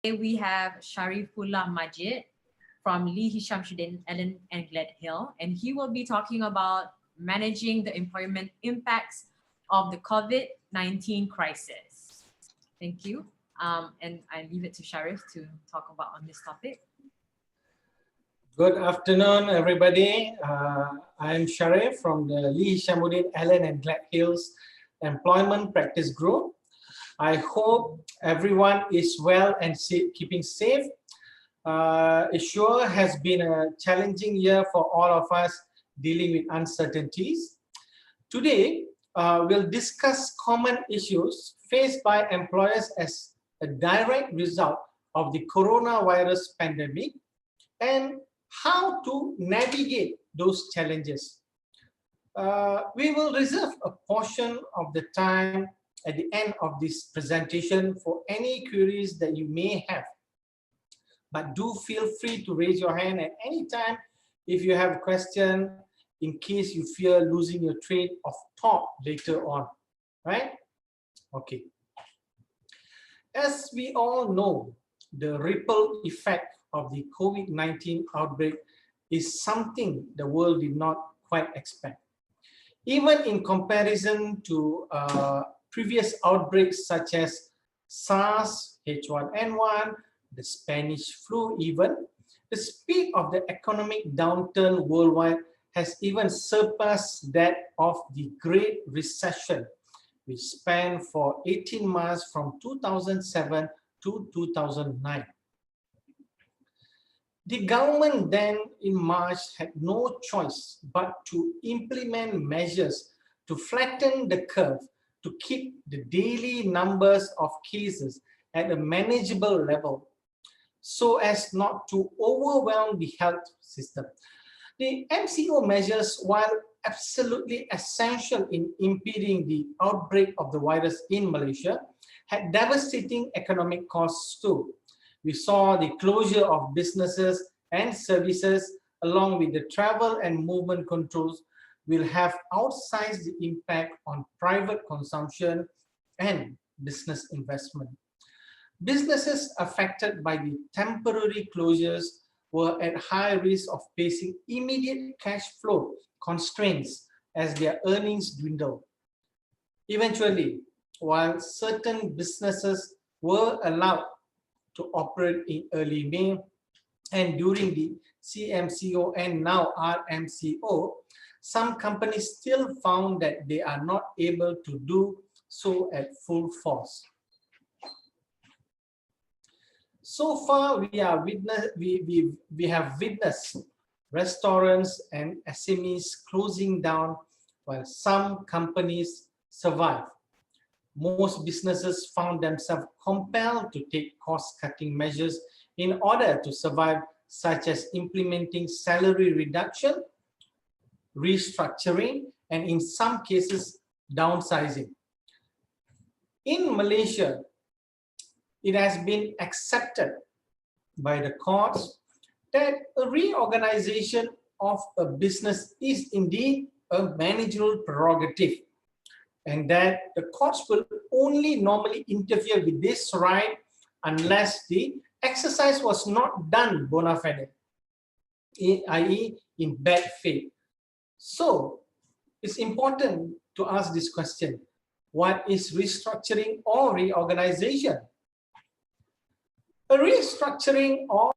We have Sharifullah Majeed from HIshammuddin, Ellen and Gledhill, and he will be talking about managing the employment impacts of the COVID-19 crisis. Thank you. And I leave it to Sharif to talk about on this topic. Good afternoon, everybody. I'm Sharif from the HIshammuddin, Ellen and Gledhill's Employment Practice Group. I hope everyone is well and keeping safe. It sure has been a challenging year for all of us dealing with uncertainties. Today, we'll discuss common issues faced by employers as a direct result of the coronavirus pandemic and how to navigate those challenges. We will reserve a portion of the time at the end of this presentation for any queries that you may have. But do feel free to raise your hand at any time if you have a question, in case you fear losing your train of thought later on, right? Okay. As we all know, the ripple effect of the COVID-19 outbreak is something the world did not quite expect. Even in comparison to previous outbreaks such as SARS, H1N1, the Spanish flu even, the speed of the economic downturn worldwide has even surpassed that of the Great Recession, which spanned for 18 months from 2007 to 2009. The government then in March had no choice but to implement measures to flatten the curve to keep the daily numbers of cases at a manageable level so as not to overwhelm the health system. The MCO measures, while absolutely essential in impeding the outbreak of the virus in Malaysia, had devastating economic costs too. We saw the closure of businesses and services along with the travel and movement controls will have outsized the impact on private consumption and business investment. Businesses affected by the temporary closures were at high risk of facing immediate cash flow constraints as their earnings dwindled. Eventually, while certain businesses were allowed to operate in early May and during the CMCO and now RMCO, some companies still found that they are not able to do so at full force. So far, we have witnessed restaurants and SMEs closing down while some companies survive. Most businesses found themselves compelled to take cost-cutting measures in order to survive, such as implementing salary reduction, restructuring, and in some cases, downsizing. In Malaysia, it has been accepted by the courts that a reorganization of a business is indeed a managerial prerogative, and that the courts will only normally interfere with this right unless the exercise was not done bona fide, i.e. in bad faith. So it's important to ask this question: what is restructuring or reorganization? A restructuring or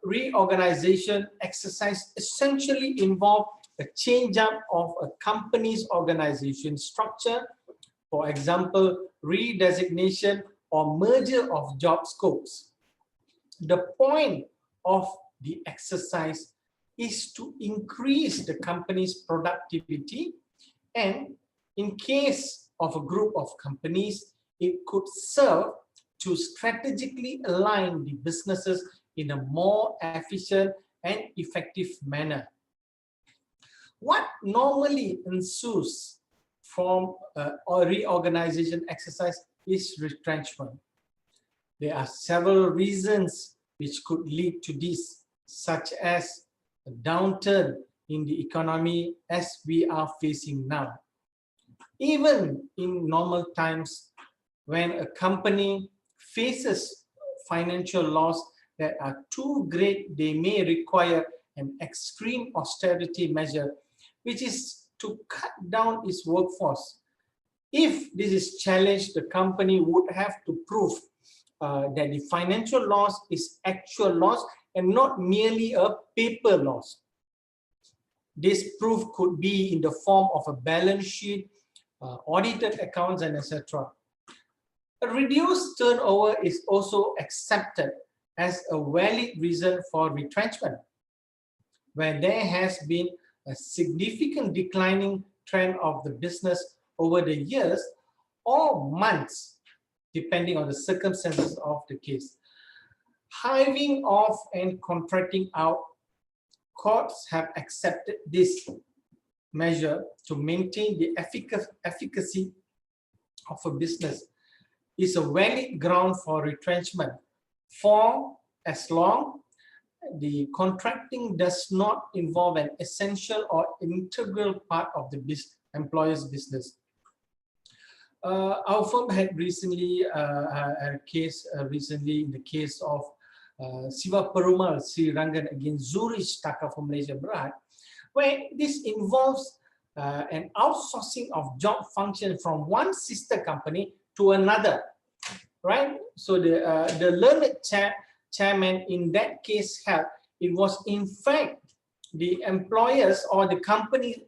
reorganization exercise essentially involves a change-up of a company's organization structure, for example, redesignation or merger of job scopes. The point of the exercise is to increase the company's productivity, and in case of a group of companies, it could serve to strategically align the businesses in a more efficient and effective manner. What normally ensues from a reorganization exercise is retrenchment. There are several reasons which could lead to this, such as a downturn in the economy as we are facing now. Even in normal times, when a company faces financial loss that are too great, they may require an extreme austerity measure, which is to cut down its workforce. If this is challenged, the company would have to prove that the financial loss is actual loss and not merely a paper loss. This proof could be in the form of a balance sheet, audited accounts, and etc. A reduced turnover is also accepted as a valid reason for retrenchment, where there has been a significant declining trend of the business over the years or months, depending on the circumstances of the case. Hiving off and contracting out, courts have accepted this measure to maintain the efficacy of a business is a valid ground for retrenchment for as long the contracting does not involve an essential or integral part of the employer's business. Our firm had recently a case in the case of Siva Perumal Sri Rangan against Zurich Taka for Malaysia Berhad, where this involves an outsourcing of job function from one sister company to another, right? So the learned chairman in that case held it was in fact the employers or the company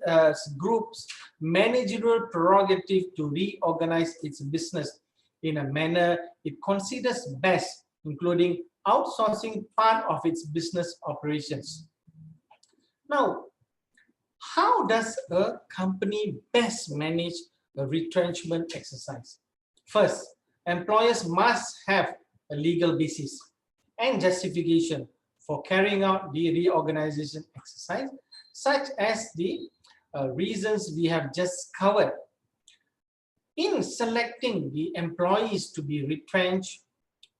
group's managerial prerogative to reorganize its business in a manner it considers best, including outsourcing part of its business operations. Now, how does a company best manage a retrenchment exercise? First, employers must have a legal basis and justification for carrying out the reorganization exercise, such as the reasons we have just covered. In selecting the employees to be retrenched,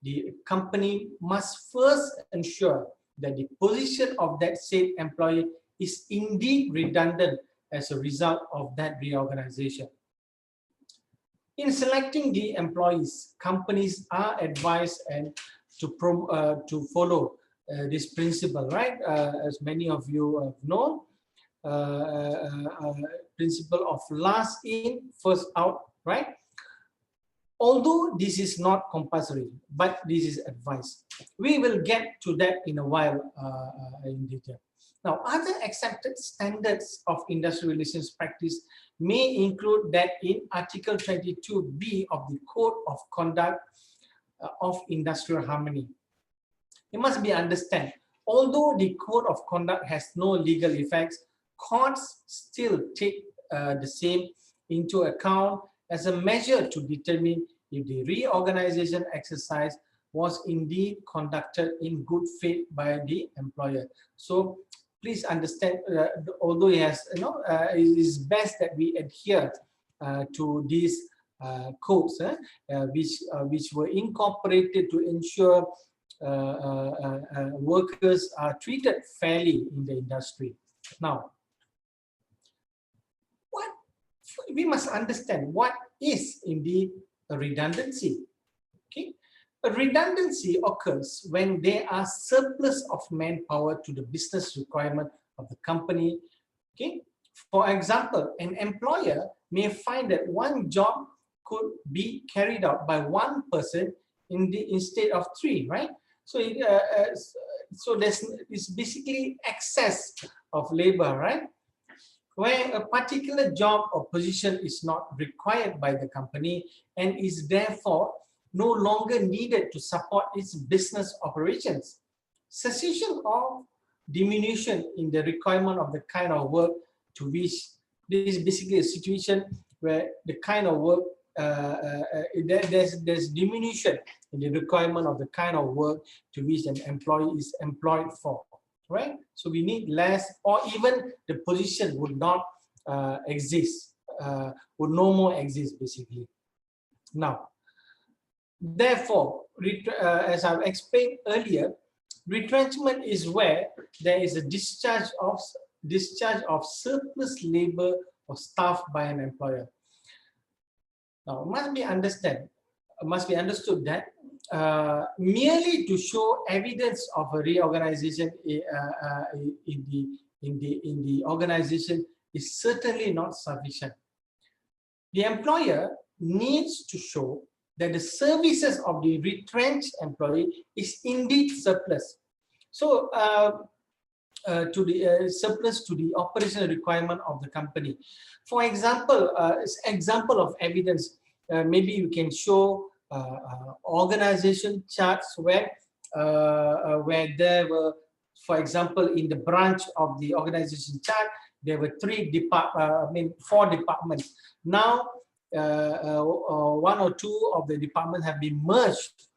the company must first ensure that the position of that said employee is indeed redundant as a result of that reorganization. In selecting the employees, companies are advised and to follow this principle, right? As many of you have known, principle of last in, first out, right? Although this is not compulsory, but this is advice. We will get to that in a while in detail. Now, other accepted standards of industrial relations practice may include that in Article 22B of the Code of Conduct of Industrial Harmony. It must be understood, although the Code of Conduct has no legal effects, courts still take the same into account as a measure to determine if the reorganization exercise was indeed conducted in good faith by the employer. So please understand, although it has, it is best that we adhere to these codes, which were incorporated to ensure workers are treated fairly in the industry. Now, we must understand what is indeed a redundancy. Okay, a redundancy occurs when there are surplus of manpower to the business requirement of the company. Okay, for example, an employer may find that one job could be carried out by one person instead of three, right? So it's basically excess of labor, right? Where a particular job or position is not required by the company and is therefore no longer needed to support its business operations. Cessation or diminution in the requirement of the kind of work to which this is basically a situation where the kind of work there's diminution in the requirement of the kind of work to which an employee is employed for, right? So we need less, or even the position would not exist, would no more exist basically. Now, therefore, as I've explained earlier, retrenchment is where there is a discharge of surplus labor or staff by an employer. Now, it must be understood that merely to show evidence of a reorganization in the organization is certainly not sufficient. The employer needs to show that the services of the retrenched employee is indeed surplus. So surplus to the operational requirement of the company. For example, example of evidence, maybe you can show organization charts where there were, for example, in the branch of the organization chart, there were 4 departments. Now, 1 or 2 of the departments have been merged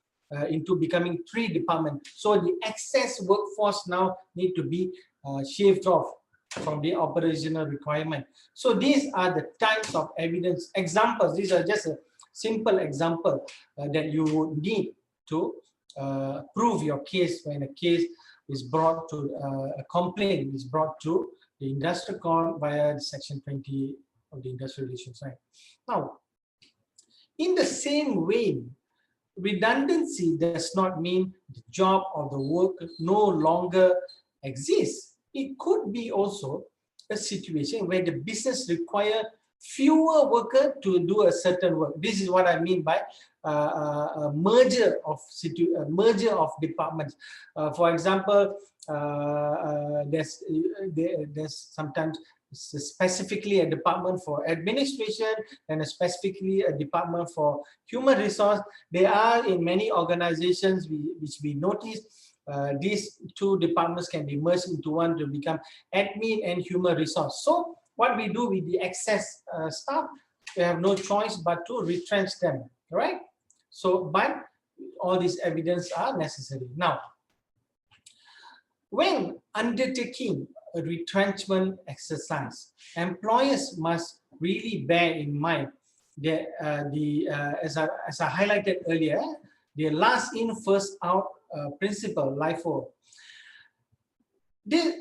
into becoming 3 departments. So the excess workforce now need to be shaved off from the operational requirement. So these are the types of evidence examples. These are just a simple example that you would need to prove your case when a case is brought to a complaint is brought to the industrial court via Section 20 of the Industrial Relations Act. Now, in the same way, redundancy does not mean the job or the work no longer exists. It could be also a situation where the business require fewer workers to do a certain work. This is what I mean by a merger of departments. For example, there's sometimes specifically a department for administration and specifically a department for human resource. There are in many organizations which we notice these 2 departments can be merged into one to become admin and human resource. So what we do with the excess staff, we have no choice but to retrench them, right? So, but all these evidence are necessary. Now, when undertaking a retrenchment exercise, employers must really bear in mind that as I highlighted earlier, the last in, first out principle, LIFO. The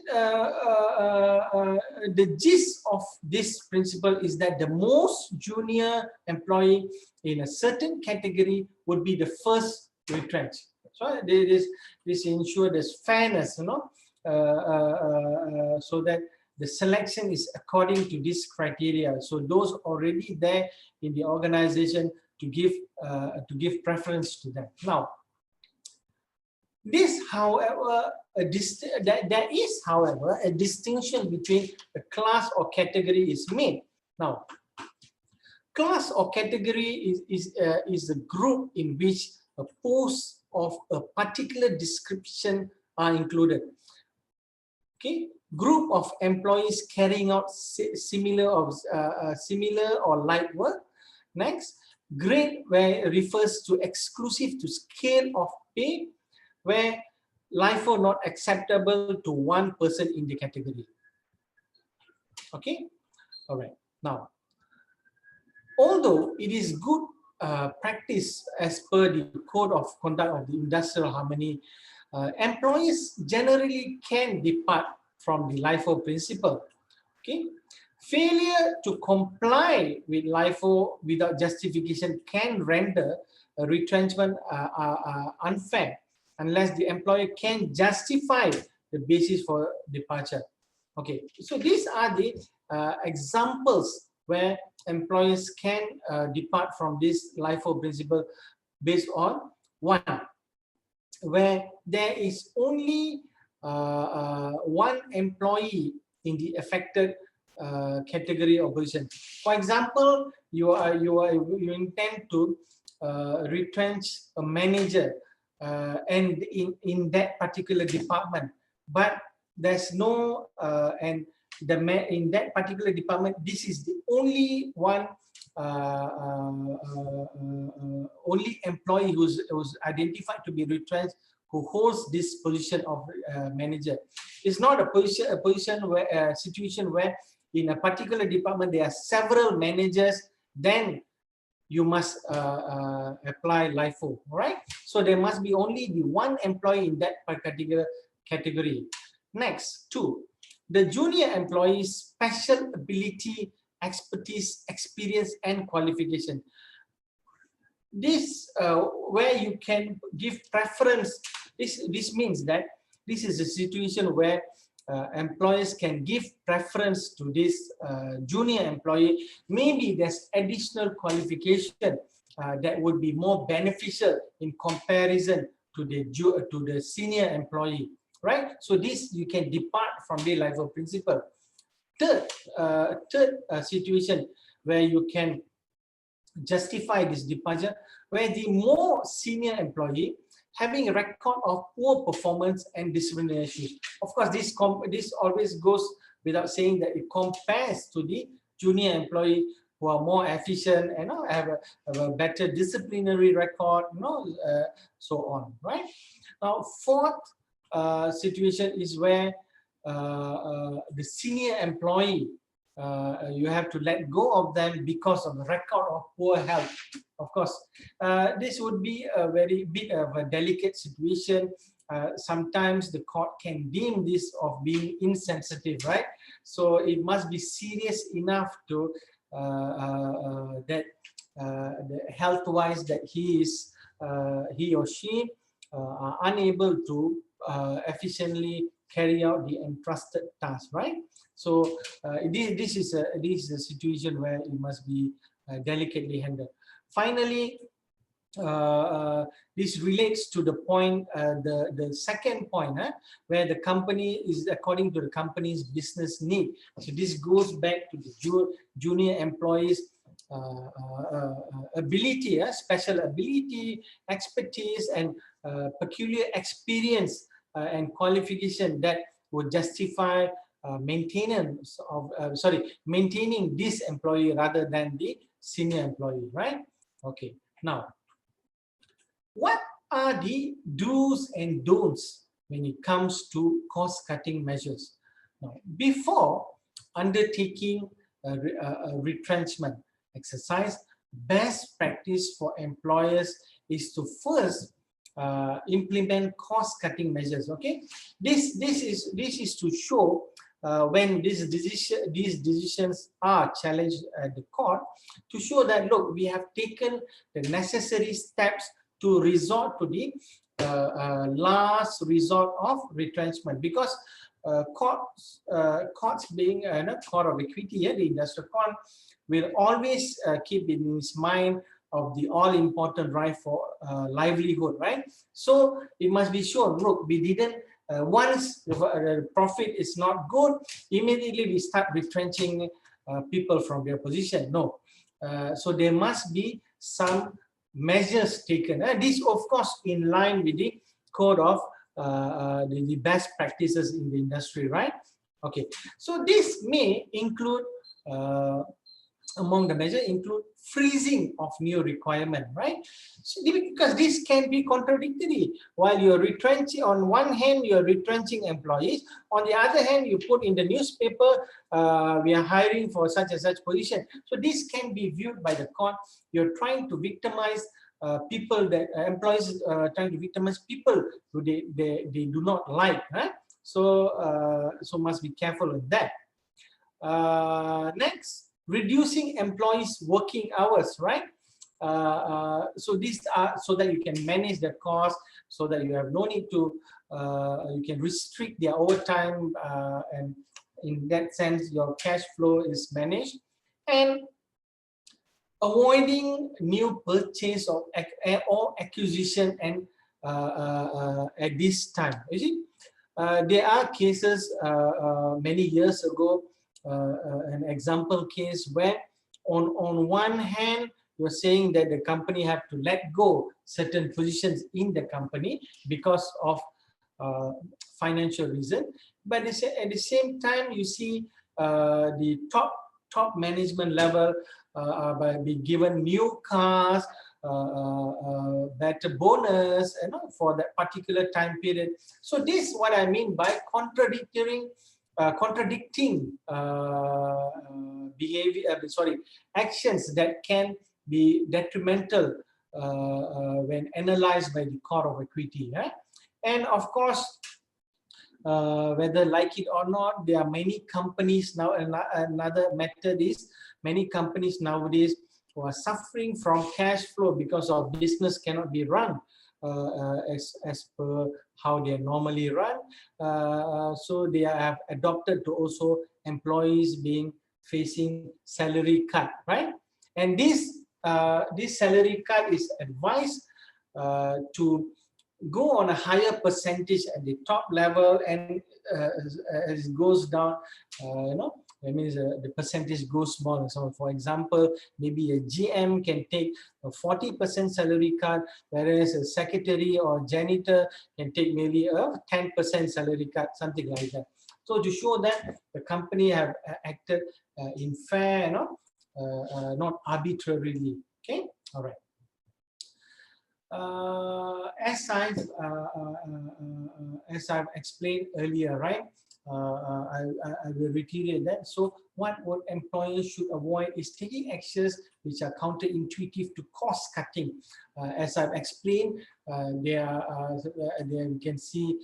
gist of this principle is that the most junior employee in a certain category would be the first retrenched. So this ensures there's fairness, you know, so that the selection is according to this criteria. So those already there in the organization to give preference to them. Now, this, however, there is, however, a distinction between a class or category is made. Now, class or category is a group in which a post of a particular description are included. Okay, group of employees carrying out similar or like work. Next, grade, where it refers to exclusive to scale of pay, where LIFO not acceptable to one person in the category. Okay, all right. Now, although it is good practice as per the Code of Conduct of the Industrial Harmony, employees generally can depart from the LIFO principle. Okay, failure to comply with LIFO without justification can render a retrenchment unfair, unless the employer can justify the basis for departure. Okay, so these are the examples where employers can depart from this LIFO principle based on one, where there is only one employee in the affected category or position. For example, you intend to retrench a manager and in that particular department, but there's no in that particular department, this is the only one only employee who's identified to be retrenched, who holds this position of manager. It's not a position where a situation where in a particular department there are several managers, then you must apply LIFO, right? So there must be only the one employee in that particular category. Next, 2, the junior employee's special ability, expertise, experience, and qualification. this where you can give preference. This means that this is a situation where employers can give preference to this junior employee. Maybe there's additional qualification that would be more beneficial in comparison to the senior employee, right? So this you can depart from the LIFO principle. Third situation where you can justify this departure, where the more senior employee having a record of poor performance and disciplinary issues. Of course, this always goes without saying that it compares to the junior employee who are more efficient and have a better disciplinary record, so on, right? Now, fourth situation is where the senior employee, you have to let go of them because of the record of poor health. Of course, this would be a very bit of a delicate situation. Sometimes the court can deem this of being insensitive, right? So it must be serious enough to that health-wise that he or she are unable to efficiently carry out the entrusted task, right? So this is a situation where it must be delicately handled. Finally, this relates to the point, the second point, where the company is according to the company's business need. So this goes back to the junior employees' ability, special ability, expertise, and peculiar experience and qualification that would justify maintaining this employee rather than the senior employee, right? Okay, now, what are the do's and don'ts when it comes to cost-cutting measures? Now, before undertaking a retrenchment exercise, best practice for employers is to first implement cost-cutting measures. Okay, this is to show when these decisions are challenged at the court, to show that, look, we have taken the necessary steps to resort to the last resort of retrenchment, because courts being a court of equity, the industrial court will always keep in his mind of the all-important right for livelihood, right? So it must be shown, look, we didn't, once the profit is not good, immediately we start retrenching people from their position. No. So there must be some measures taken. This, of course, in line with the code of the best practices in the industry, right? Okay. So this may include, among the measures, include freezing of new requirement, right? So, because this can be contradictory. While you're retrenching, on one hand, you're retrenching employees. On the other hand, you put in the newspaper, we are hiring for such and such position. So this can be viewed by the court. You're trying to victimize people, that employees trying to victimize people who they do not like, right? So so must be careful with that. Next, reducing employees' working hours, right? So these are so that you can manage the cost, so that you have no need to, you can restrict their overtime, and in that sense, your cash flow is managed. And avoiding new purchase of or acquisition and at this time. You see, there are cases many years ago, an example case where on one hand you're saying that the company have to let go certain positions in the company because of financial reason, but at the same time you see the top management level be given new cars, better bonus, for that particular time period. So this what I mean by contradicting behavior, actions that can be detrimental when analyzed by the court of equity. And of course, whether like it or not, there are many companies now. Another method is many companies nowadays who are suffering from cash flow because of business cannot be run as per how they normally run. So they have adopted to also employees being facing salary cut, right? And this salary cut is advised to go on a higher percentage at the top level, and as it goes down, that means the percentage goes smaller. So for example, maybe a GM can take a 40% salary cut, whereas a secretary or janitor can take maybe a 10% salary cut, something like that. So to show that the company have acted in fair, not arbitrarily. Okay, all right. As I've explained earlier, right? I will reiterate that. So what employers should avoid is taking actions which are counterintuitive to cost cutting. As I've explained, there we can see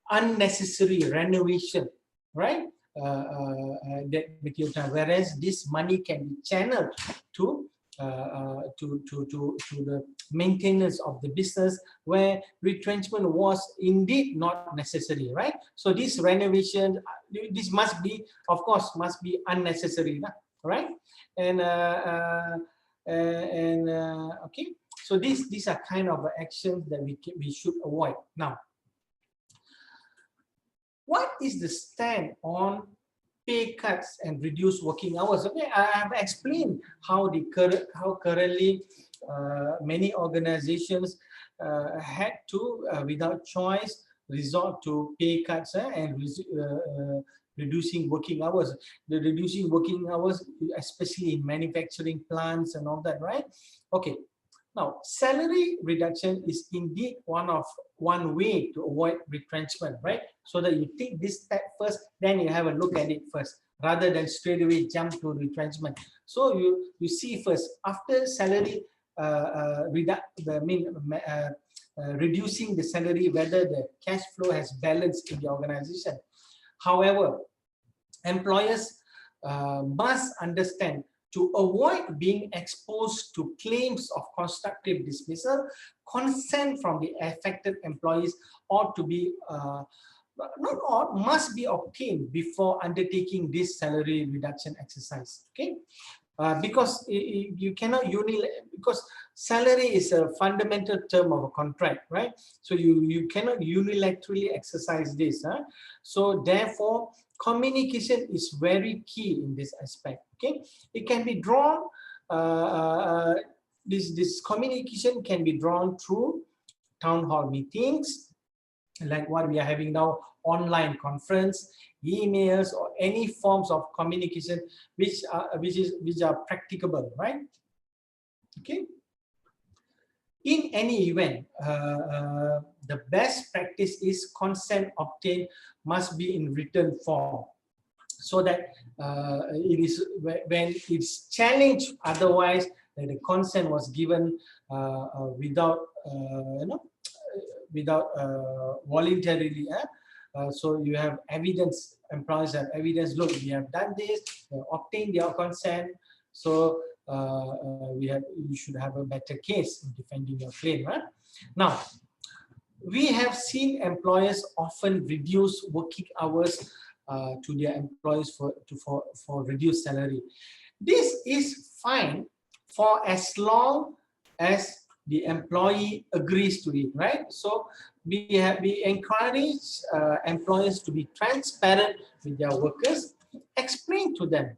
unnecessary renovation, right? Whereas this money can be channeled to the maintenance of the business, where retrenchment was indeed not necessary, right? So this renovation, this must be, of course, must be unnecessary, right? And okay, so these are kind of actions that we should avoid. Now, what is the stand on pay cuts and reduced working hours? Okay, I have explained how currently many organizations had to, without choice, resort to pay cuts and reducing working hours. The reducing working hours, especially in manufacturing plants and all that, right? Okay. Now, salary reduction is indeed one way to avoid retrenchment, right? So that you take this step first, then you have a look at it first, rather than straight away jump to retrenchment. So you see first, after salary reducing the salary, whether the cash flow has balanced in the organization. However, employers must understand, to avoid being exposed to claims of constructive dismissal, consent from the affected employees ought to be must be obtained before undertaking this salary reduction exercise. Okay, because you cannot because salary is a fundamental term of a contract, right? So you cannot unilaterally exercise this. So therefore, communication is very key in this aspect. Okay, it can be drawn. This communication can be drawn through town hall meetings, like what we are having now, online conference, emails, or any forms of communication which are practicable, right? Okay. In any event, the best practice is consent obtained must be in written form, so that it is when it's challenged otherwise, that the consent was given without voluntarily. So you have evidence, employees have evidence, look, we have done this, obtained their consent, so you should have a better case in defending your claim. Now, we have seen employers often reduce working hours to their employees for reduced salary. This is fine for as long as the employee agrees to it, right? So we encourage employers to be transparent with their workers, explain to them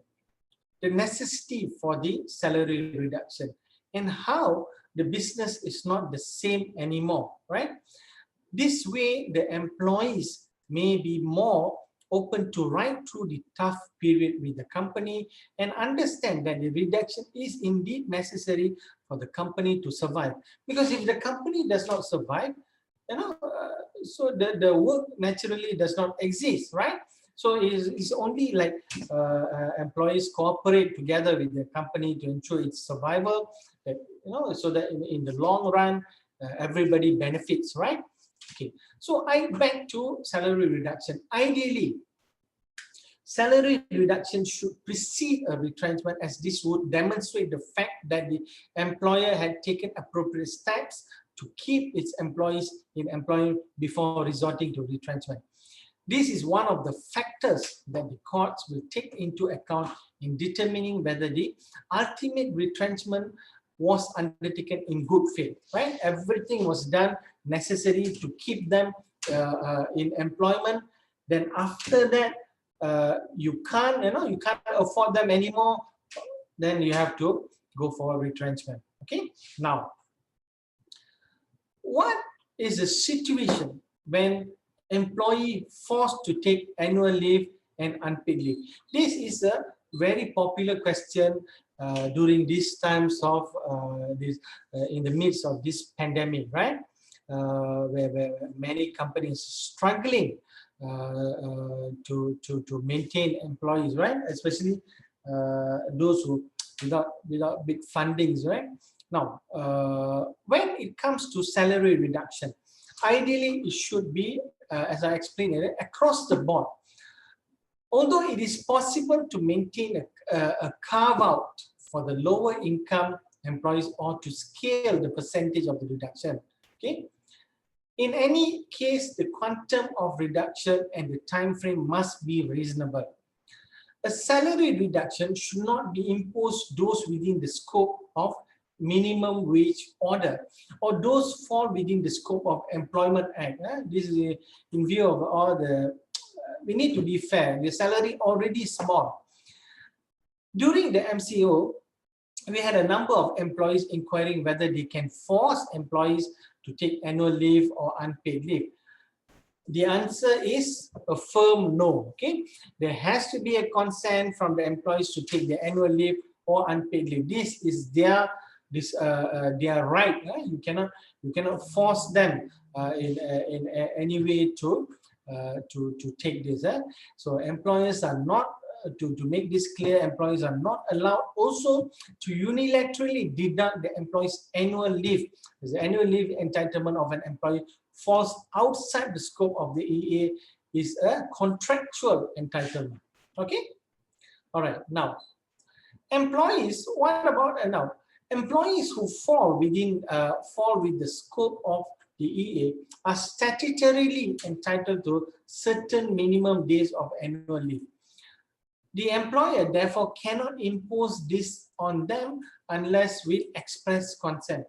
the necessity for the salary reduction and how the business is not the same anymore, right? This way, the employees may be more open to ride through the tough period with the company and understand that the reduction is indeed necessary for the company to survive. Because if the company does not survive, so the work naturally does not exist, right? So it's only like employees cooperate together with the company to ensure its survival, that, so that in the long run, everybody benefits, right? Okay, so back to salary reduction. Ideally, salary reduction should precede a retrenchment, as this would demonstrate the fact that the employer had taken appropriate steps to keep its employees in employment before resorting to retrenchment. This is one of the factors that the courts will take into account in determining whether the ultimate retrenchment was undertaken in good faith, right? Everything was done necessary to keep them in employment. Then after that, you can't afford them anymore. Then you have to go for a retrenchment. Okay. Now, what is the situation when employee forced to take annual leave and unpaid leave? This is a very popular question during these times of in the midst of this pandemic, right? Where many companies struggling to maintain employees, right? Especially those who without big fundings, right? Now, when it comes to salary reduction, ideally it should be, as I explained earlier, across the board. Although it is possible to maintain a carve-out for the lower income employees or to scale the percentage of the reduction, okay? In any case, the quantum of reduction and the time frame must be reasonable. A salary reduction should not be imposed those within the scope of minimum wage order or those fall within the scope of Employment Act. This is in view of all the, we need to be fair, the salary already small. During the MCO, we had a number of employees inquiring whether they can force employees to take annual leave or unpaid leave. The answer is a firm no. Okay, there has to be a consent from the employees to take the annual leave or unpaid leave. This is their right. You cannot force them in any way to take this. So employers are not. To make this clear, employees are not allowed also to unilaterally deduct the employee's annual leave. The annual leave entitlement of an employee falls outside the scope of the EA, is a contractual entitlement. Okay. All right. Now, employees. What about now? Employees who fall with the scope of the EA are statutorily entitled to certain minimum days of annual leave. The employer therefore cannot impose this on them unless with express consent.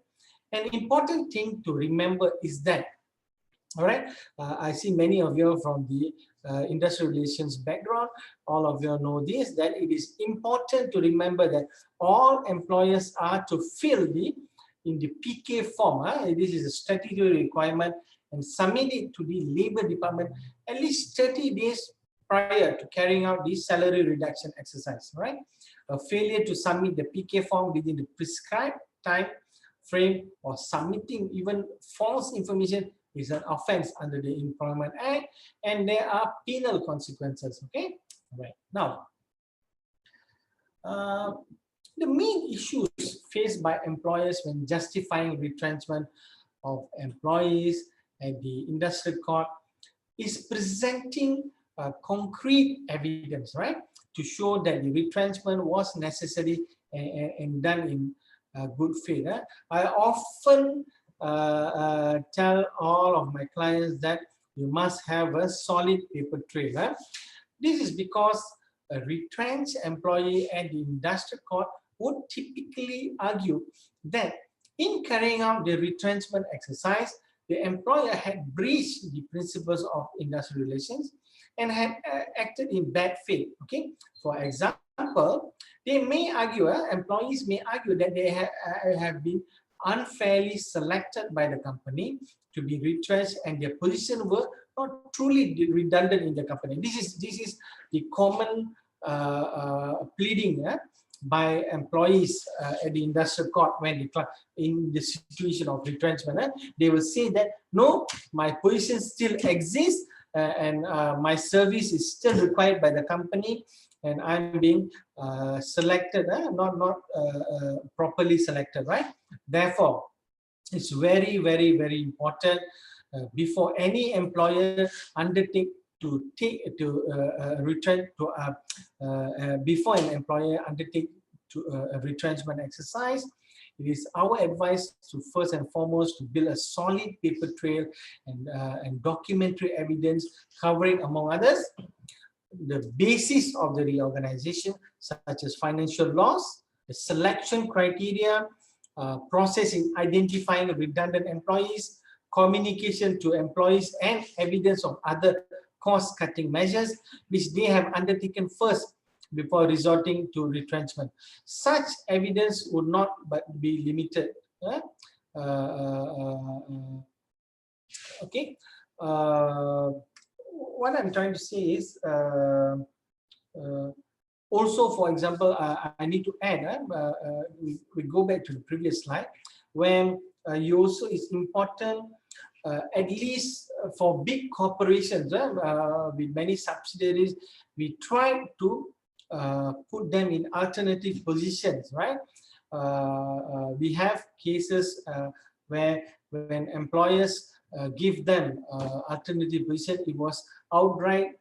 An important thing to remember is that, all right, I see many of you from the industrial relations background, all of you know this, that it is important to remember that all employers are to fill in the PK form. This is a statutory requirement, and submit it to the Labour Department at least 30 days prior to carrying out the salary reduction exercise, right? A failure to submit the PK form within the prescribed time frame or submitting even false information is an offense under the Employment Act, and there are penal consequences, okay? All right. Now, the main issues faced by employers when justifying retrenchment of employees at the industrial court is presenting concrete evidence, right, to show that the retrenchment was necessary and done in good faith. I often tell all of my clients that you must have a solid paper trail. This is because a retrenched employee at the industrial court would typically argue that in carrying out the retrenchment exercise, the employer had breached the principles of industrial relations and had acted in bad faith. Okay, for example, they may argue, employees may argue that they have been unfairly selected by the company to be retrenched, and their position were not truly redundant in the company. This is the common pleading by employees at the industrial court when they in the situation of retrenchment. They will say that no, my position still exists, and my service is still required by the company, and I'm being selected, not properly selected, right? Therefore, it's very, very, very important before any employer undertake to retrench before an employer undertake a retrenchment exercise. It is our advice to first and foremost to build a solid paper trail and documentary evidence covering, among others, the basis of the reorganization, such as financial loss, the selection criteria, process in identifying redundant employees, communication to employees, and evidence of other cost-cutting measures which they have undertaken first before resorting to retrenchment. Such evidence would not but be limited. Okay. What I'm trying to say is also, for example, I need to add, we go back to the previous slide, when you also, it's important, at least for big corporations with many subsidiaries, we try to put them in alternative positions, right? We have cases where when employers give them alternative position, it was outrightly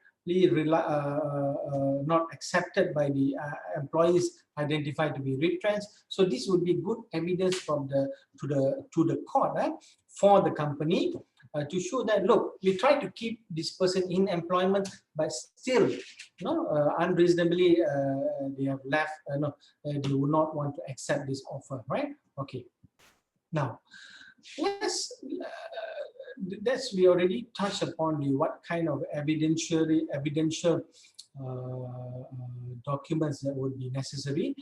not accepted by the employees identified to be retrenched. So this would be good evidence from to the court for the company to show that, look, we try to keep this person in employment, but still, unreasonably they have left. They would not want to accept this offer, right? Okay. Now, that's we already touched upon what kind of evidential documents that would be necessary.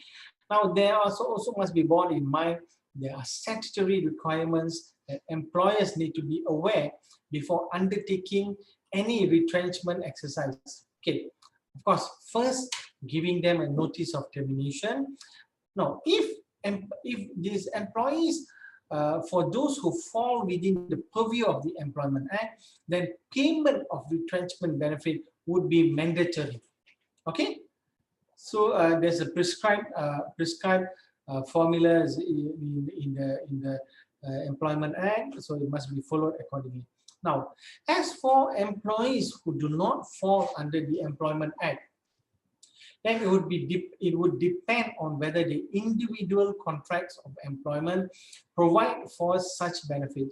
Now, there also must be borne in mind there are statutory requirements that employers need to be aware before undertaking any retrenchment exercise. Okay, of course, first giving them a notice of termination. Now, if these employees, for those who fall within the purview of the Employment Act, then payment of retrenchment benefit would be mandatory. Okay, so there's a prescribed formulas in the Employment Act, so it must be followed accordingly. Now, as for employees who do not fall under the Employment Act, then it would depend on whether the individual contracts of employment provide for such benefit.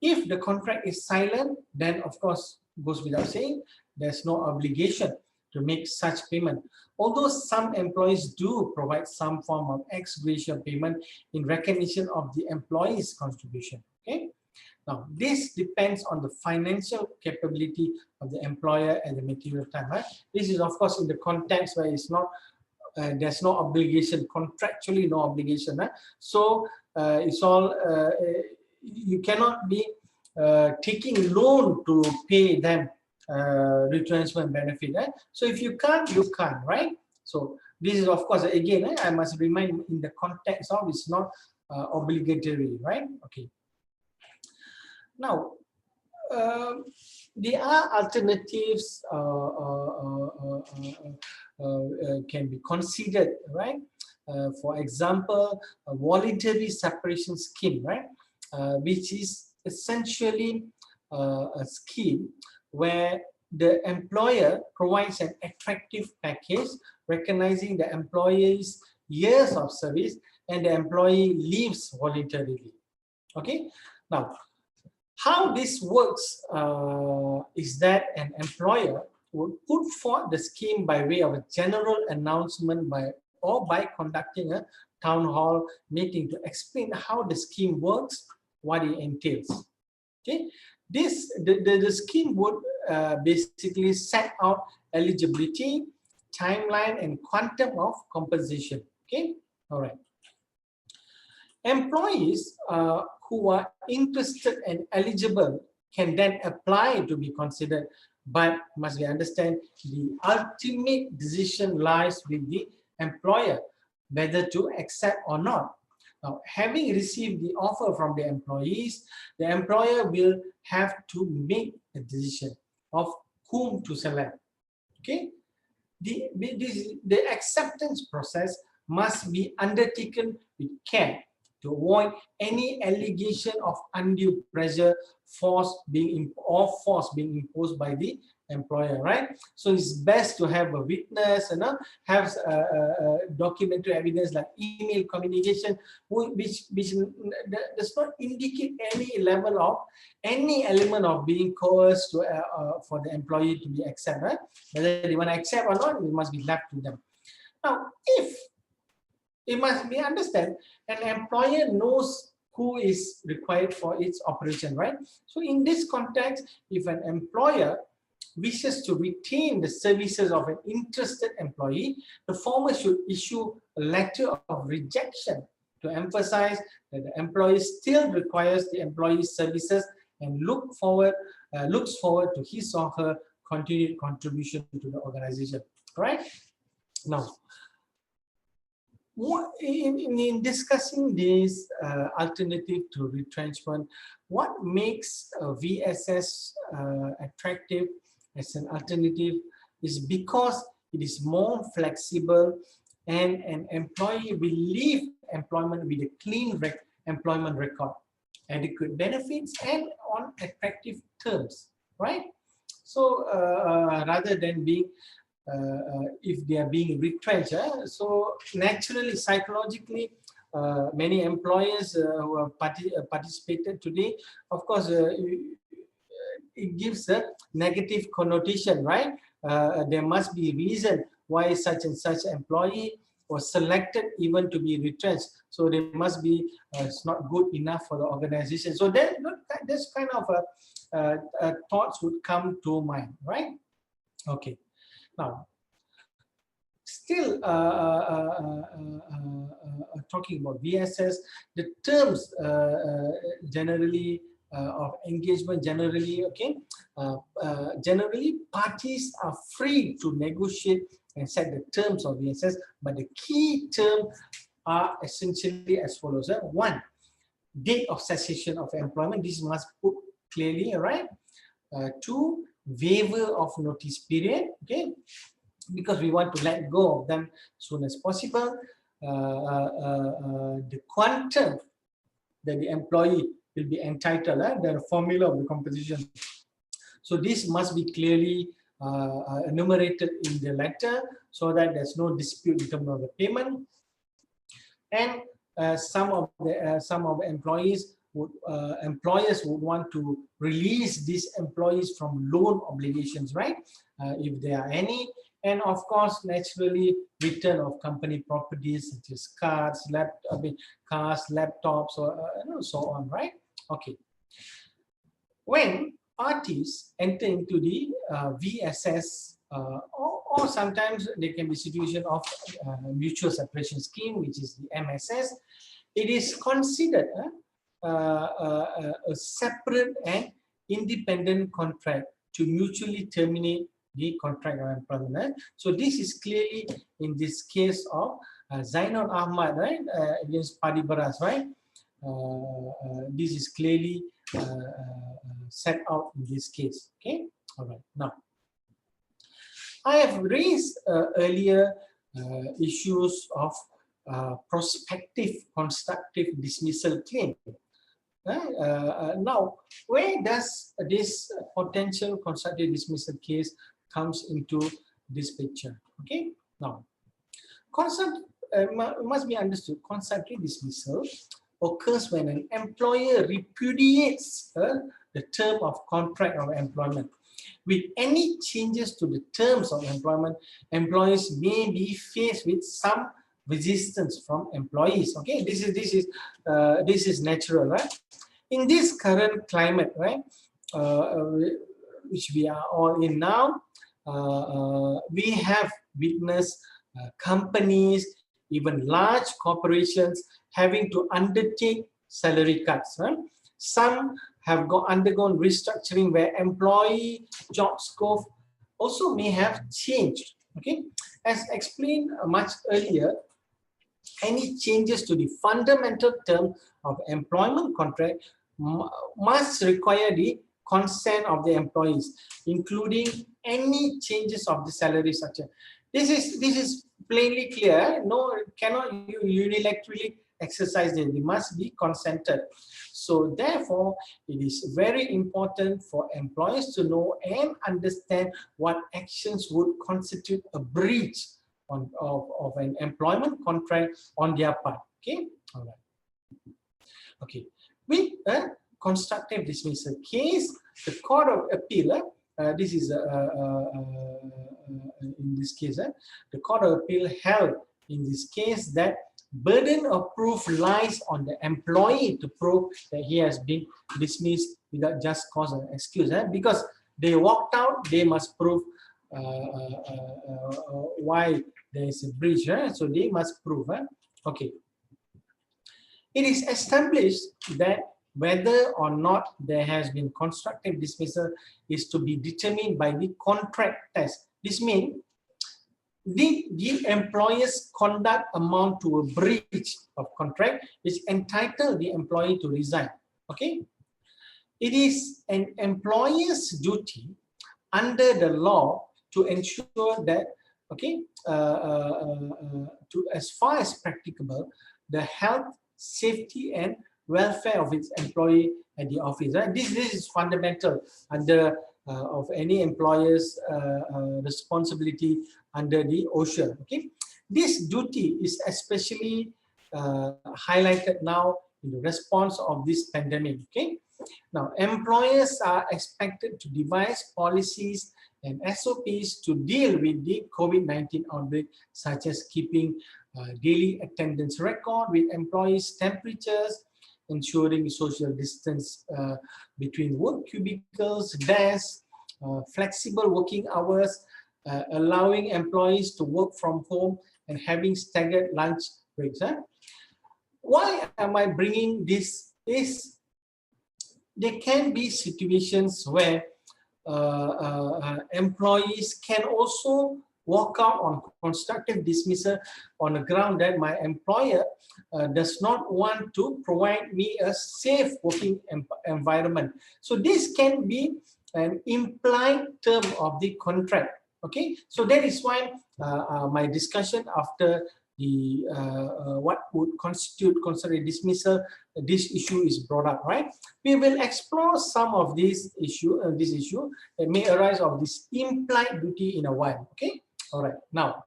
If the contract is silent, then of course goes without saying, there's no obligation to make such payment. Although some employees do provide some form of ex gratia payment in recognition of the employee's contribution. Okay. Now, this depends on the financial capability of the employer at the material time. Right? This is, of course, in the context where it's not, there's no obligation, contractually no obligation. Right? So, it's all, you cannot be taking loan to pay them retrenchment benefit. Right? So, if you can't, you can't, right? So, this is, of course, again, I must remind in the context of it's not obligatory, right? Okay. Now, there are alternatives can be considered, right? For example, a voluntary separation scheme, right? Which is essentially a scheme where the employer provides an attractive package recognizing the employee's years of service and the employee leaves voluntarily. Okay, now how this works is that an employer would put forth the scheme by way of a general announcement by conducting a town hall meeting to explain how the scheme works, what it entails. Okay, the scheme would basically set out eligibility, timeline, and quantum of compensation. Okay, all right. Employees who are interested and eligible can then apply to be considered, but must we understand the ultimate decision lies with the employer whether to accept or not. Now, having received the offer from the employees, the employer will have to make a decision of whom to select. Okay, the acceptance process must be undertaken with care to avoid any allegation of undue pressure, force being imposed by the employer, right? So it's best to have a witness, have documentary evidence like email communication, which does not indicate any element of being coerced to, for the employee to be accept, right? Whether they want to accept or not, it must be left to them. Now, if it must be understand, an employer knows who is required for its operation, right? So in this context, if an employer wishes to retain the services of an interested employee, the former should issue a letter of rejection to emphasize that the employee still requires the employee's services and looks forward to his or her continued contribution to the organization, right? Now, in discussing this alternative to retrenchment, what makes VSS attractive as an alternative is because it is more flexible and an employee will leave employment with a clean employment record, adequate benefits, and on attractive terms, right? So rather than being if they are being retrenched, so naturally, psychologically, many employers who have participated today, of course, it gives a negative connotation, right? There must be a reason why such and such employee was selected even to be retrenched. So they must be it's not good enough for the organization. So that this kind of thoughts would come to mind, right? Okay. Now, still talking about VSS, the terms generally of engagement generally, okay, generally parties are free to negotiate and set the terms of VSS, but the key terms are essentially as follows. One, date of cessation of employment. This must put clearly, right? Two, waiver of notice period, okay, because we want to let go of them as soon as possible. The quantum that the employee will be entitled, the formula of the compensation. So this must be clearly enumerated in the letter so that there's no dispute in terms of the payment. And some of the employees employers would want to release these employees from loan obligations, right? If there are any, and of course, naturally, return of company properties such as cars, laptops, or so on, right? Okay. When parties enter into the VSS, or sometimes there can be situation of mutual separation scheme, which is the MSS, it is considered a separate and independent contract to mutually terminate the contract of employment. So this is clearly in this case of Zainul Ahmad, right, against Padi Beras, right? This is clearly set out in this case. Okay, all right. Now, I have raised earlier issues of prospective constructive dismissal claim. Now, where does this potential constructive dismissal case comes into this picture? Okay, now, must be understood. Constructive dismissal occurs when an employer repudiates the term of contract of employment. With any changes to the terms of employment, employees may be faced with some resistance from employees. Okay, this is natural, right? In this current climate, right, which we are all in now, we have witnessed companies, even large corporations, having to undertake salary cuts. Right? Some have undergone restructuring where employee job scope also may have changed. Okay, as explained much earlier, any changes to the fundamental term of employment contract must require the consent of the employees, including any changes of the salary structure. This is plainly clear. No, cannot unilaterally exercise it. It must be consented. So therefore, it is very important for employers to know and understand what actions would constitute a breach of an employment contract on their part. Okay, all right. Okay, with a constructive dismissal case, the Court of Appeal, this is in this case, the Court of Appeal held in this case that burden of proof lies on the employee to prove that he has been dismissed without just cause or excuse. Because they walked out, they must prove why there is a breach. So they must prove. Okay. It is established that whether or not there has been constructive dismissal is to be determined by the contract test. This means the employer's conduct amount to a breach of contract which entitle the employee to resign. Okay, it is an employer's duty under the law to ensure that, okay, to as far as practicable, the health, safety and welfare of its employee at the office. Right? This is fundamental under of any employer's responsibility under the OSHA. Okay, this duty is especially highlighted now in the response of this pandemic. Okay, now employers are expected to devise policies and SOPs to deal with the COVID-19 outbreak, such as keeping daily attendance record with employees' temperatures, ensuring social distance between work cubicles, desks, flexible working hours, allowing employees to work from home and having staggered lunch breaks. Why am I bringing this? Is there can be situations where employees can also walk out on constructive dismissal on the ground that my employer does not want to provide me a safe working environment. So this can be an implied term of the contract. Okay, so that is why my discussion after the what would constitute constructive dismissal, this issue is brought up, right? We will explore some of these issue that may arise of this implied duty in a while. Okay, all right. Now,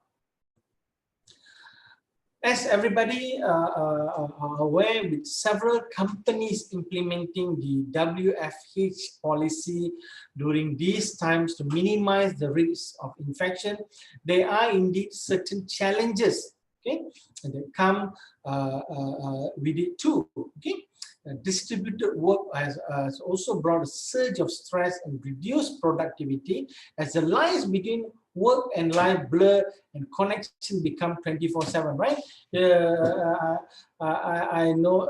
as everybody are aware, with several companies implementing the WFH policy during these times to minimize the risk of infection, there are indeed certain challenges, okay, that come with it too. Okay, distributed work has also brought a surge of stress and reduced productivity as the lines between work and life blur and connection become 24/7. Right? I know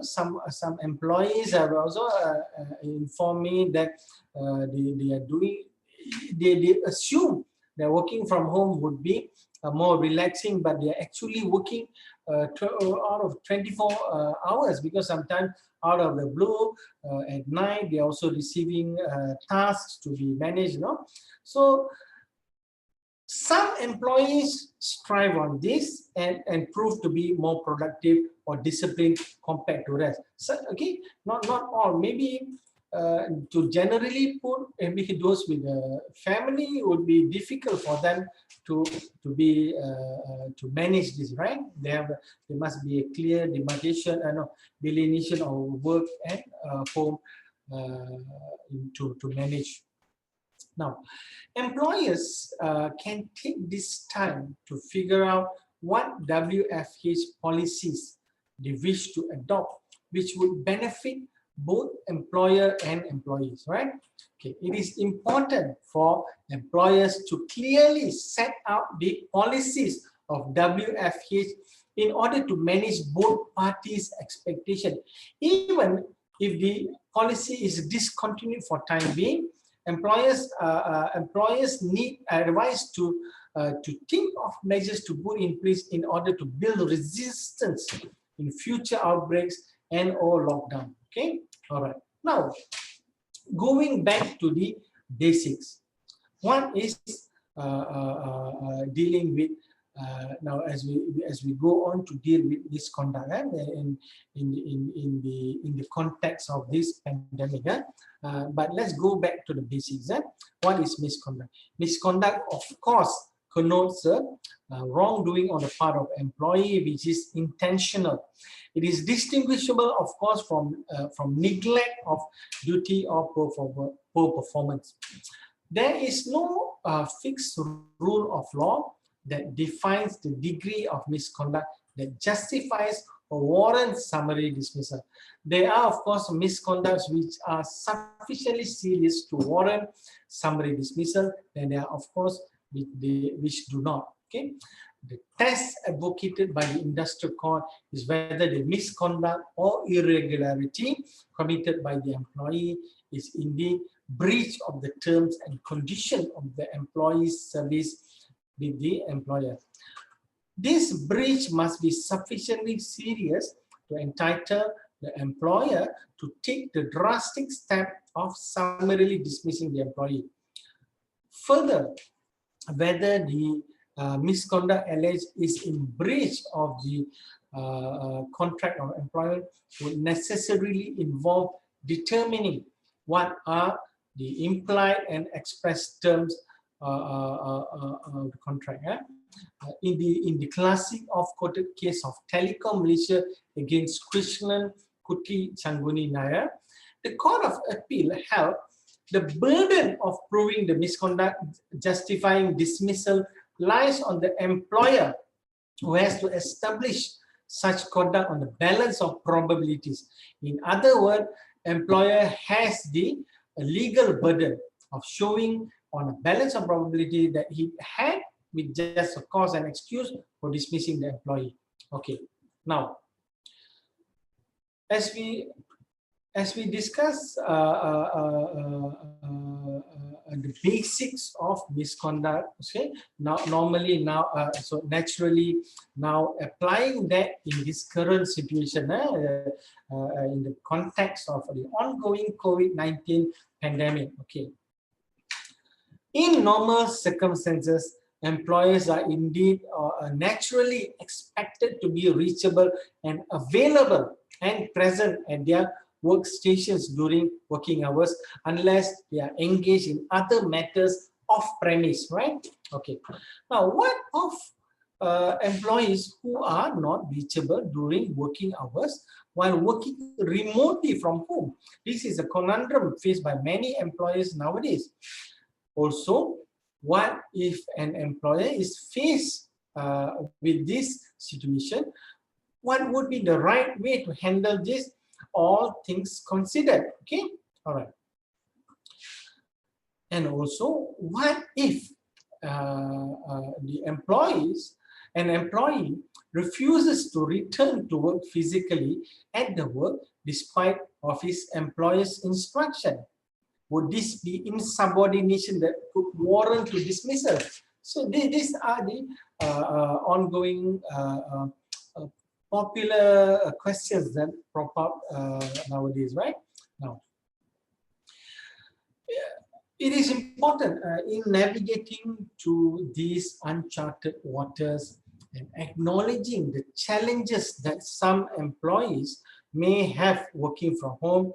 some employees have also informed me that they assume that working from home would be more relaxing, but they are actually working out of 24 hours, because sometimes out of the blue at night they are also receiving tasks to be managed. So some employees strive on this and prove to be more productive or disciplined compared to rest. So, okay, not all. Maybe to generally put, maybe those with a family, it would be difficult for them to manage this, right? There must be a clear demarcation, delineation of work and home to manage. Now, employers can take this time to figure out what WFH policies they wish to adopt, which would benefit both employer and employees, right? Okay, it is important for employers to clearly set out the policies of WFH in order to manage both parties' expectation. Even if the policy is discontinued for time being, employers need advice to think of measures to put in place in order to build resistance in future outbreaks and or lockdown. Okay, all right. Now, going back to the basics, one is dealing with now as we go on to deal with misconduct in the context of this pandemic, but let's go back to the basics. What is misconduct? Misconduct, of course, connotes wrongdoing on the part of employee which is intentional. It is distinguishable, of course, from neglect of duty or poor performance. There is no fixed rule of law that defines the degree of misconduct that justifies or warrants summary dismissal. There are, of course, misconducts which are sufficiently serious to warrant summary dismissal, and there are, of course, which do not. Okay, the test advocated by the industrial court is whether the misconduct or irregularity committed by the employee is indeed breach of the terms and conditions of the employee's service with the employer. This breach must be sufficiently serious to entitle the employer to take the drastic step of summarily dismissing the employee. Further, whether the misconduct alleged is in breach of the contract of employment would necessarily involve determining what are the implied and expressed terms of the contract. In the classic oft-quoted case of Telecom Malaysia against Krishnan Kuti Changguni Nair, the Court of Appeal held the burden of proving the misconduct justifying dismissal lies on the employer, who has to establish such conduct on the balance of probabilities. In other words, employer has the legal burden of showing on a balance of probability that he had with just a cause and excuse for dismissing the employee. Okay, now as we discuss the basics of misconduct, okay, so naturally now applying that in this current situation, in the context of the ongoing COVID-19 pandemic. Okay, in normal circumstances, employers are indeed naturally expected to be reachable and available and present at their workstations during working hours, unless they are engaged in other matters off premise, right? Okay. Now, what of employees who are not reachable during working hours while working remotely from home? This is a conundrum faced by many employers nowadays. Also, what if an employer is faced with this situation? What would be the right way to handle this, all things considered? Okay, all right. And also, what if an employee refuses to return to work physically at the work despite of his employer's instruction? Would this be insubordination that could warrant to dismissal? So these are the ongoing popular questions that pop up nowadays, right? Now, it is important in navigating to these uncharted waters and acknowledging the challenges that some employees may have working from home.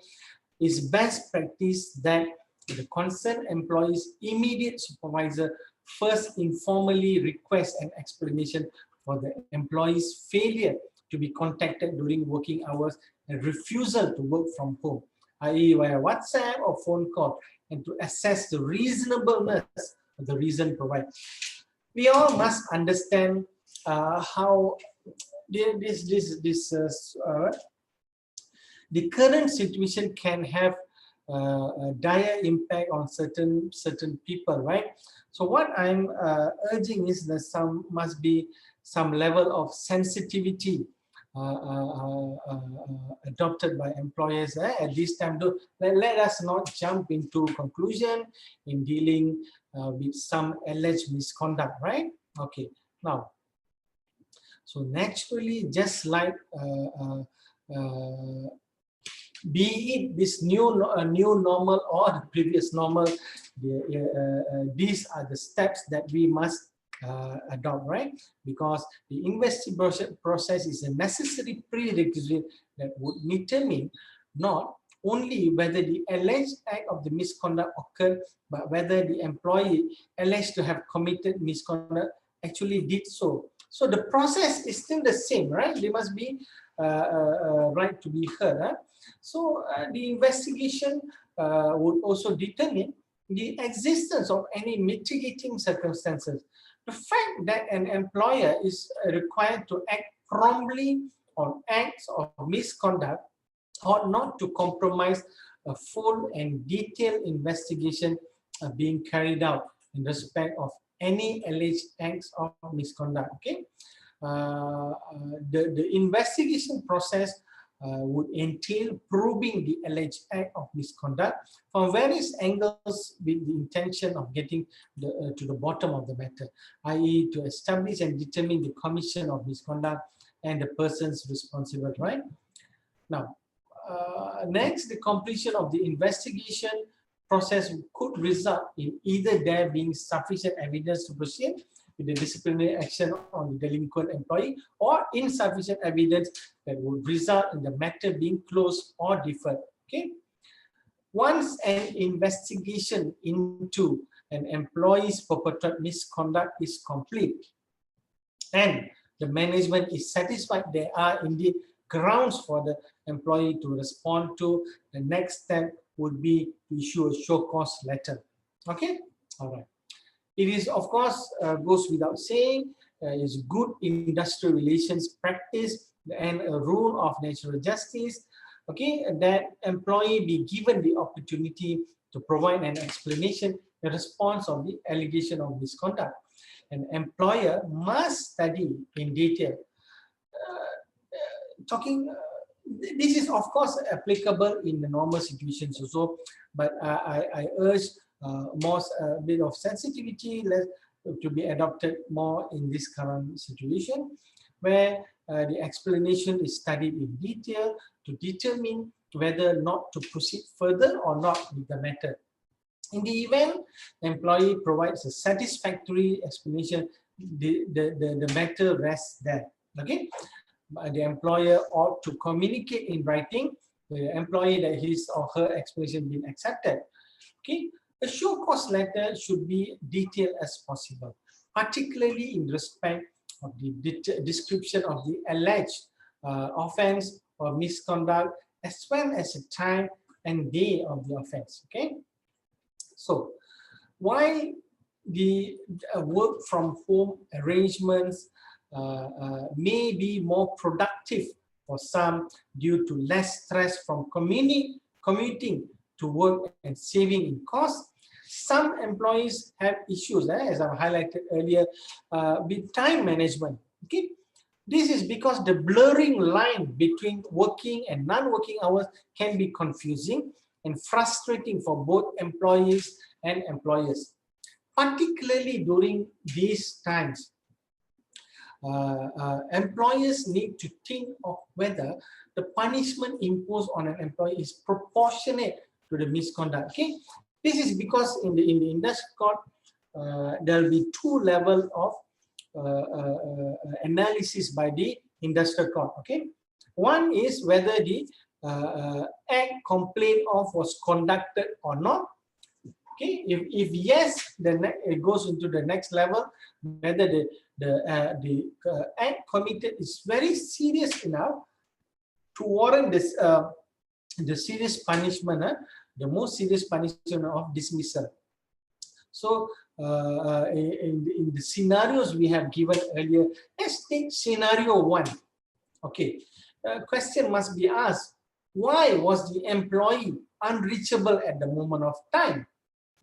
Is best practice that the concerned employee's immediate supervisor first informally request an explanation for the employee's failure to be contacted during working hours and refusal to work from home, i.e. via WhatsApp or phone call, and to assess the reasonableness of the reason provided. We all must understand how the current situation can have a dire impact on certain people, right? So what I'm urging is that must be some level of sensitivity adopted by employers at this time. Let us not jump into conclusion in dealing with some alleged misconduct, right? Okay, now, so naturally, just like be it this new normal or the previous normal, these are the steps that we must adopt, right? Because the investigation process is a necessary prerequisite that would determine not only whether the alleged act of the misconduct occurred, but whether the employee alleged to have committed misconduct actually did so. So the process is still the same, right? They must be right to be heard. Huh? So the investigation would also determine the existence of any mitigating circumstances. The fact that an employer is required to act promptly on acts of misconduct ought not to compromise a full and detailed investigation being carried out in respect of any alleged acts of misconduct. Okay, the investigation process would entail probing the alleged act of misconduct from various angles with the intention of getting to the bottom of the matter, i.e. to establish and determine the commission of misconduct and the persons responsible, right? Now, next, the completion of the investigation process could result in either there being sufficient evidence to proceed with the disciplinary action on the delinquent employee, or insufficient evidence that would result in the matter being closed or deferred. Okay. Once an investigation into an employee's perpetrated misconduct is complete and the management is satisfied there are indeed grounds for the employee to respond to, the next step would be to issue a show cause letter. Okay, all right. It is, of course, goes without saying, is good industrial relations practice and a rule of natural justice. Okay, that employee be given the opportunity to provide an explanation in response of the allegation of misconduct. An employer must study in detail. This is of course applicable in the normal situations also, but I urge more bit of sensitivity to be adopted more in this current situation, where the explanation is studied in detail to determine whether not to proceed further or not with the matter. In the event the employee provides a satisfactory explanation, the matter rests there. Okay, the employer ought to communicate in writing the employee that his or her explanation been accepted. Okay, a show cause letter should be detailed as possible, particularly in respect of the description of the alleged offense or misconduct, as well as the time and day of the offense. Okay, so while the work from home arrangements may be more productive for some due to less stress from commuting to work and saving in cost, some employees have issues, as I've highlighted earlier, with time management. Okay, this is because the blurring line between working and non-working hours can be confusing and frustrating for both employees and employers, particularly during these times. Employers need to think of whether the punishment imposed on an employee is proportionate to the misconduct. Okay, this is because in the industry court there will be two levels of analysis by the industrial court. Okay, one is whether the act complained of was conducted or not. Okay, if yes, then it goes into the next level, whether the act committed is very serious enough to warrant this the serious punishment, the most serious punishment of dismissal. So in the scenarios we have given earlier, let's take scenario 1. Okay, question must be asked: why was the employee unreachable at the moment of time?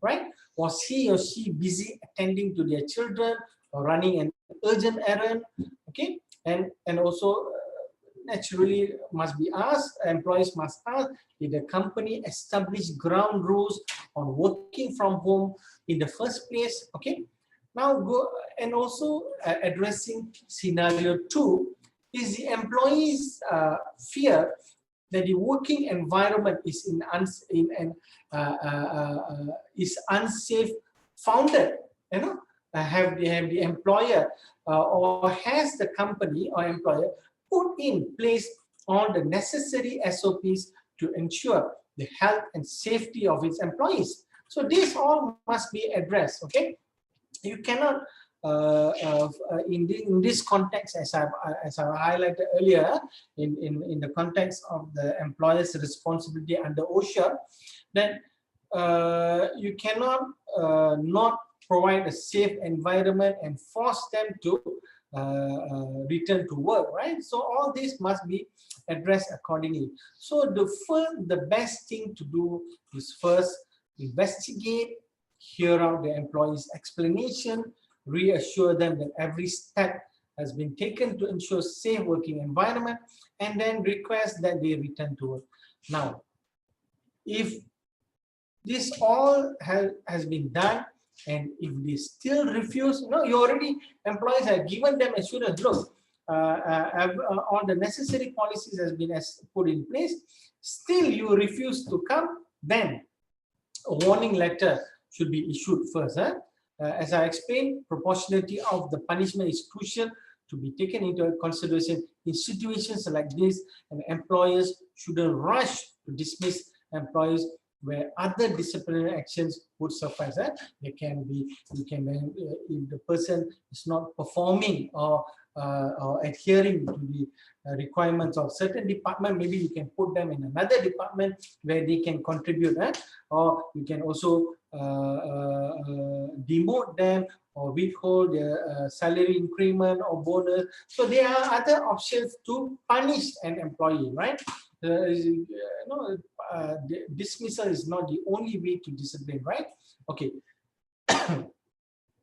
Right? Was he or she busy attending to their children or running an urgent errand? Okay, and also naturally must be asked, employees must ask, did the company establish ground rules on working from home in the first place? Okay, now go and also addressing scenario 2 is the employees fear that the working environment is is unsafe founded, have the employer or has the company or employer put in place all the necessary SOPs to ensure the health and safety of its employees? So this all must be addressed. Okay, you cannot in this context, as I highlighted earlier, in the context of the employer's responsibility under OSHA, that you cannot not provide a safe environment and force them to return to work, right? So all this must be addressed accordingly. So the best thing to do is first investigate, hear out the employee's explanation, reassure them that every step has been taken to ensure safe working environment, and then request that they return to work. Now, if this all has been done, and if they still refuse, employees have given them assurance, look, all the necessary policies has been put in place, still you refuse to come, then a warning letter should be issued first. As I explained, proportionality of the punishment is crucial to be taken into consideration in situations like this, and employers shouldn't rush to dismiss employees where other disciplinary actions would suffice. They can be, if the person is not performing or adhering to the requirements of certain department, maybe you can put them in another department where they can contribute, or you can also demote them or withhold their salary increment or bonus. So there are other options to punish an employee, right? Dismissal is not the only way to discipline, right? Okay.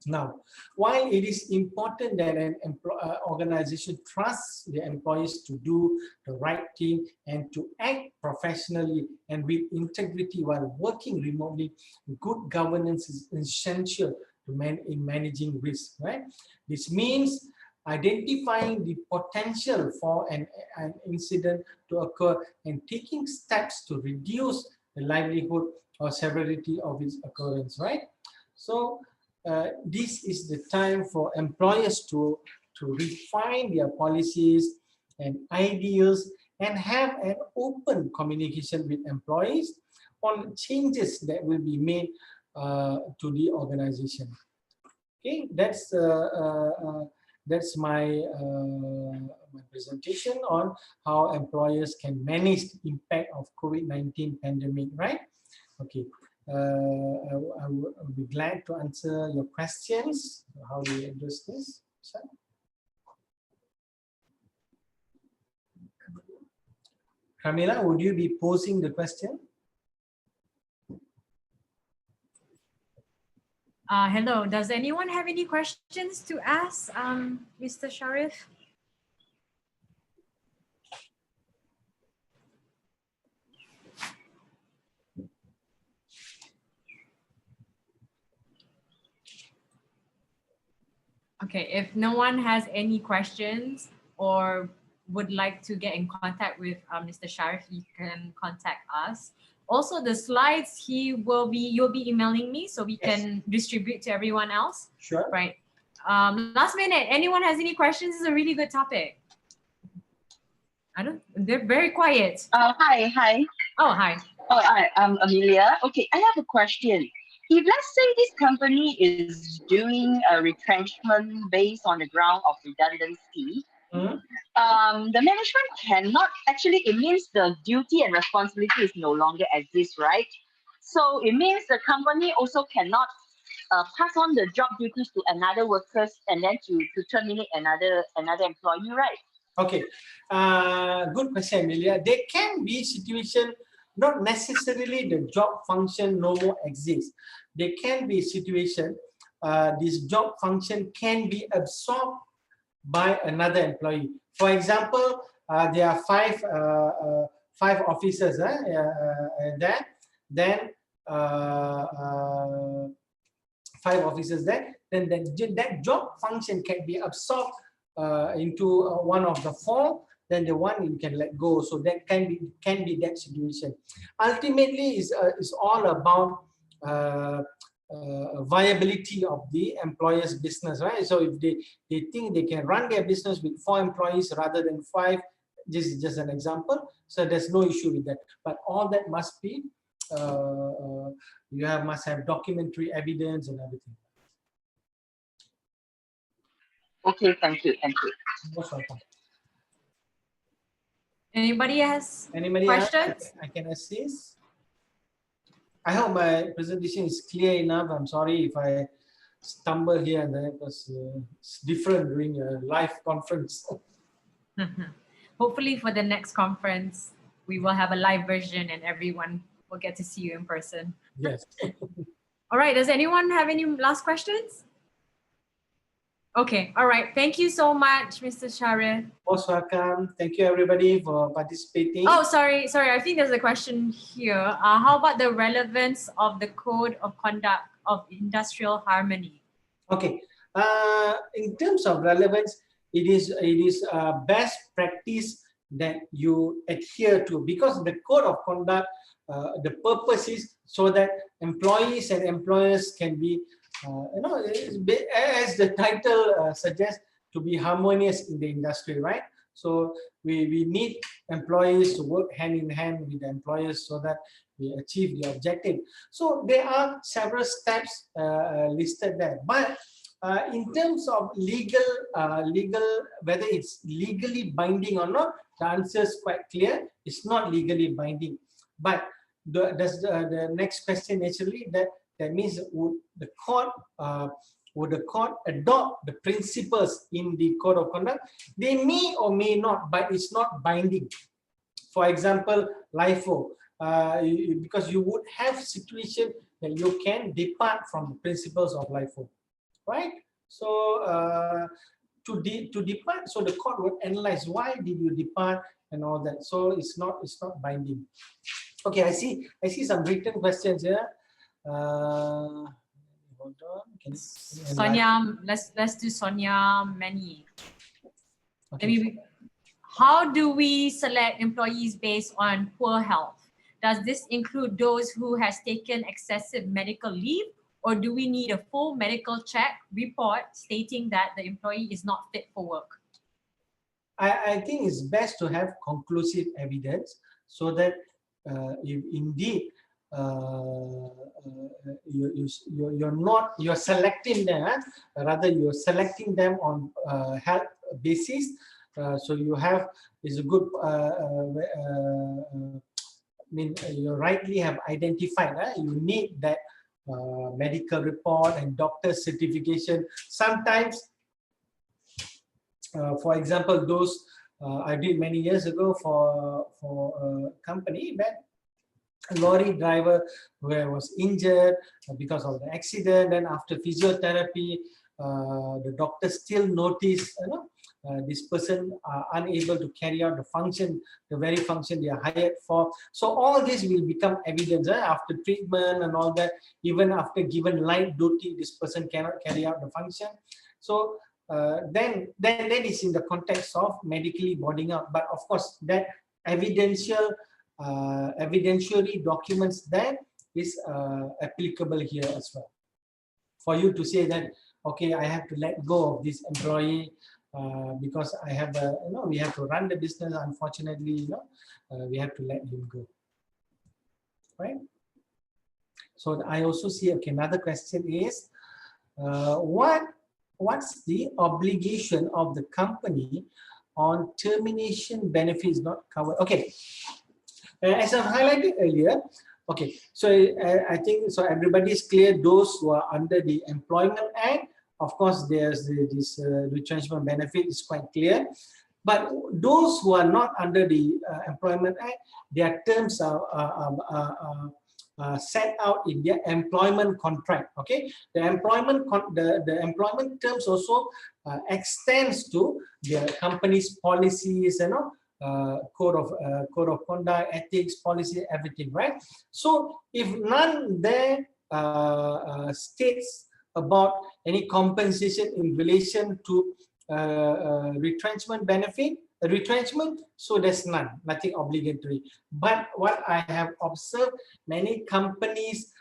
Now, while it is important that an organization trusts their employees to do the right thing and to act professionally and with integrity while working remotely, good governance is essential in managing risk, right? This means identifying the potential for an incident to occur and taking steps to reduce the likelihood or severity of its occurrence, right? So this is the time for employers to refine their policies and ideas and have an open communication with employees on changes that will be made to the organization. Okay, that's my my presentation on how employers can manage the impact of COVID-19 pandemic, right? Okay, I will be glad to answer your questions. How do we address this? Camila, would you be posing the question? Hello, does anyone have any questions to ask Mr. Sharif? Okay, if no one has any questions or would like to get in contact with Mr. Sharif, you can contact us. Also, the slides you'll be emailing me so we can distribute to everyone else. Sure. Right. Last minute, anyone has any questions? This is a really good topic. They're very quiet. Hi. Oh, hi. Oh, hi, I'm Amelia. Okay, I have a question. If let's say this company is doing a retrenchment based on the ground of redundancy, the management cannot actually, it means the duty and responsibility is no longer exists, right? So it means the company also cannot pass on the job duties to another workers and then to terminate another employee, right? Okay, good question, Amelia. There can be situation, not necessarily the job function no more exists. There can be situation, this job function can be absorbed by another employee. For example, there are five officers there. Then 5 officers there. Then that job function can be absorbed into one of the 4. Then the one you can let go. So that can be that situation. Ultimately, is all about viability of the employer's business, right? So if they think they can run their business with 4 employees rather than 5, this is just an example. So there's no issue with that. But all that must be, must have documentary evidence and everything. Okay, thank you. Most welcome. Anybody has questions? questions? I can assist. I hope my presentation is clear enough. I'm sorry if I stumble here and there because it's different doing a live conference. Hopefully for the next conference, we will have a live version and everyone will get to see you in person. Yes. All right. Does anyone have any last questions? Okay. All right. Thank you so much, Mr. Sharif. Most welcome. Thank you, everybody, for participating. Oh, sorry. I think there's a question here. How about the relevance of the Code of Conduct of Industrial Harmony? Okay. In terms of relevance, it is best practice that you adhere to, because the Code of Conduct, the purpose is so that employees and employers can be, as the title suggests, to be harmonious in the industry, right? So we need employees to work hand in hand with the employers so that we achieve the objective. So there are several steps listed there, but in terms of legal, whether it's legally binding or not, the answer is quite clear. It's not legally binding. But the next question naturally, that means would the court adopt the principles in the Code of Conduct? They may or may not, but it's not binding. For example, LIFO, because you would have situation that you can depart from the principles of LIFO, right? So to depart, so the court would analyze why did you depart and all that. So it's not binding. Okay, I see some written questions here. Hold on. Sonia, let's do Sonia Many. Okay. How do we select employees based on poor health? Does this include those who has taken excessive medical leave, or do we need a full medical check report stating that the employee is not fit for work? I think it's best to have conclusive evidence so that if indeed you're selecting them, rather you're selecting them on health basis. So you have is a good. You rightly have identified. You need that medical report and doctor certification. Sometimes, for example, those I did many years ago for a company that a lorry driver who was injured because of the accident, and after physiotherapy, the doctor still noticed, this person are unable to carry out the very function they are hired for. So all this will become evidence after treatment and all that. Even after given light duty, this person cannot carry out the function. So then it's in the context of medically boarding out. But of course, that evidentiary documents that is applicable here as well. For you to say that, okay, I have to let go of this employee because I have we have to run the business. Unfortunately, we have to let him go. Right. So I also see, okay, another question is, what's the obligation of the company on termination benefits not covered? Okay. As I highlighted earlier, okay, so I think so everybody is clear. Those who are under the Employment Act, of course, there's this retrenchment benefit is quite clear. But those who are not under the Employment Act, their terms are set out in their employment contract. Okay, the employment terms also extends to their company's policies, code of conduct, ethics, policy, everything, right? So if none there states about any compensation in relation to retrenchment benefit, so there's nothing obligatory. But what I have observed, many companies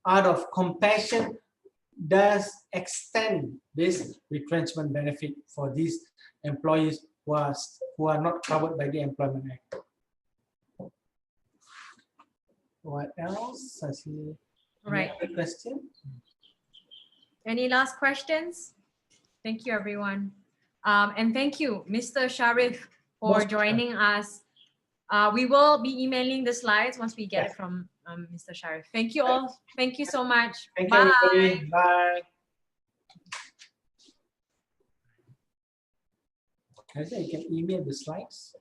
out of compassion, does extend this retrenchment benefit for these employees who are not covered by the Employment Act. What else? I see. Right. Any other question? Any last questions? Thank you, everyone. And thank you, Mr. Sharif, for joining us. We will be emailing the slides once we get it from Mr. Sharif. Thank you all. Thank you so much. Thank Bye. you, everybody. Bye. I say you can email the slides.